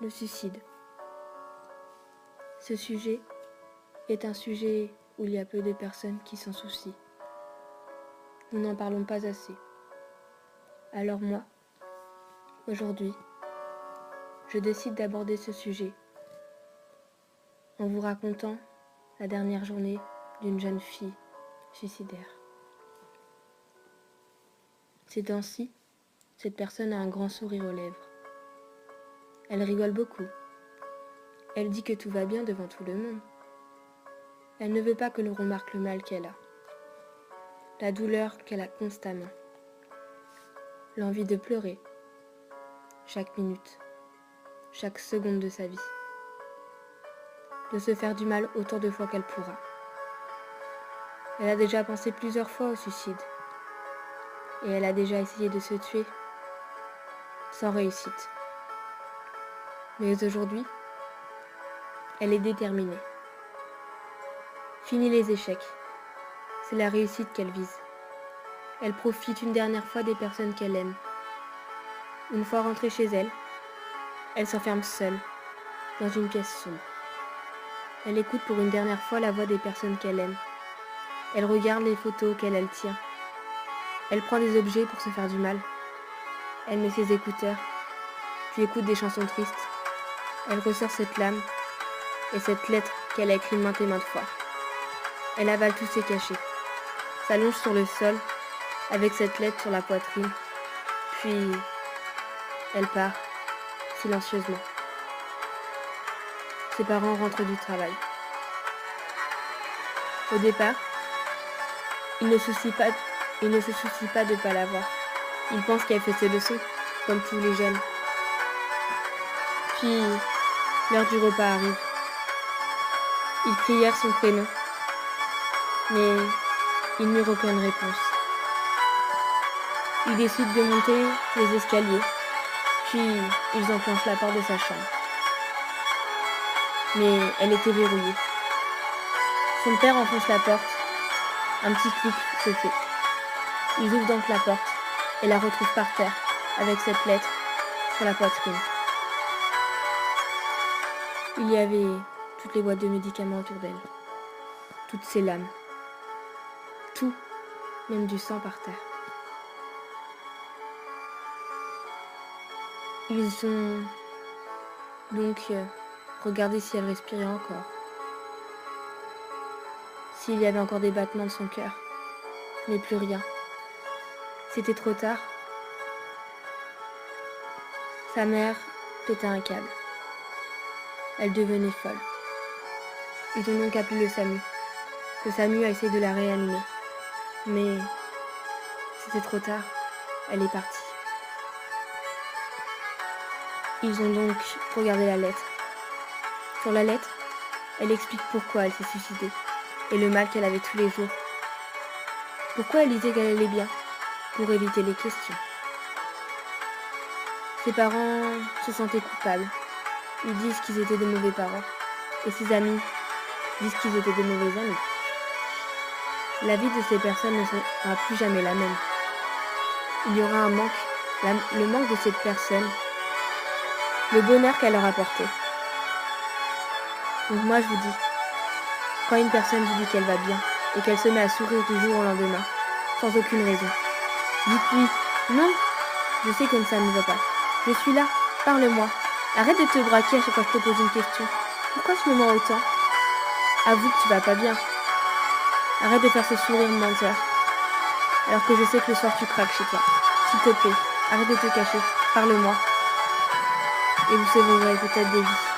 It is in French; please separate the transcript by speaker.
Speaker 1: le suicide. Ce sujet est un sujet où il y a peu de personnes qui s'en soucient. Nous n'en parlons pas assez. Alors moi, aujourd'hui, je décide d'aborder ce sujet en vous racontant la dernière journée d'une jeune fille suicidaire. Ces temps-ci, cette personne a un grand sourire aux lèvres. Elle rigole beaucoup. Elle dit que tout va bien devant tout le monde. Elle ne veut pas que l'on remarque le mal qu'elle a, la douleur qu'elle a constamment, l'envie de pleurer, chaque minute, chaque seconde de sa vie, de se faire du mal autant de fois qu'elle pourra. Elle a déjà pensé plusieurs fois au suicide, et elle a déjà essayé de se tuer, sans réussite. Mais aujourd'hui, elle est déterminée. Fini les échecs, c'est la réussite qu'elle vise. Elle profite une dernière fois des personnes qu'elle aime. Une fois rentrée chez elle, elle s'enferme seule, dans une pièce sombre. Elle écoute pour une dernière fois la voix des personnes qu'elle aime. Elle regarde les photos qu'elle tient. Elle prend des objets pour se faire du mal. Elle met ses écouteurs, puis écoute des chansons tristes. Elle ressort cette lame et cette lettre qu'elle a écrite maintes et maintes fois. Elle avale tous ses cachets, s'allonge sur le sol avec cette lettre sur la poitrine, puis elle part silencieusement. Ses parents rentrent du travail. Au départ, ils ne se soucient pas de ne pas la voir. Ils pensent qu'elle fait ses leçons, comme tous les jeunes. Puis, l'heure du repas arrive. Ils crièrent son prénom, mais ils n'eurent aucune réponse. Ils décident de monter les escaliers, puis ils enclenchent la porte de sa chambre. Mais elle était verrouillée. Son père enfonce la porte. Un petit clic se fait. Ils ouvrent donc la porte et la retrouvent par terre avec cette lettre sur la poitrine. Il y avait toutes les boîtes de médicaments autour d'elle, toutes ses lames, tout, même du sang par terre. Ils ont donc regardé si elle respirait encore, s'il y avait encore des battements de son cœur, mais plus rien. C'était trop tard. Sa mère pétait un câble. Elle devenait folle. Ils ont donc appelé le SAMU. Le SAMU a essayé de la réanimer. Mais c'était trop tard. Elle est partie. Ils ont donc regardé la lettre. Sur la lettre, elle explique pourquoi elle s'est suicidée et le mal qu'elle avait tous les jours. Pourquoi elle disait qu'elle allait bien, pour éviter les questions. Ses parents se sentaient coupables. Ils disent qu'ils étaient de mauvais parents. Et ses amis disent qu'ils étaient de mauvais amis. La vie de ces personnes ne sera plus jamais la même. Il y aura un manque, le manque de cette personne, le bonheur qu'elle leur apportait. Donc moi je vous dis, quand une personne vous dit qu'elle va bien et qu'elle se met à sourire du jour au lendemain, sans aucune raison, dites-lui « Non, je sais comme ça ne va pas. Je suis là, parle-moi. Arrête de te braquer à chaque fois que je te pose une question. Pourquoi tu me mens autant? Avoue que tu vas pas bien. Arrête de faire ce sourire menteur. Alors que je sais que le soir tu craques chez toi. S'il te plaît, arrête de te cacher. Parle-moi. Et vous sauverez peut-être des vies.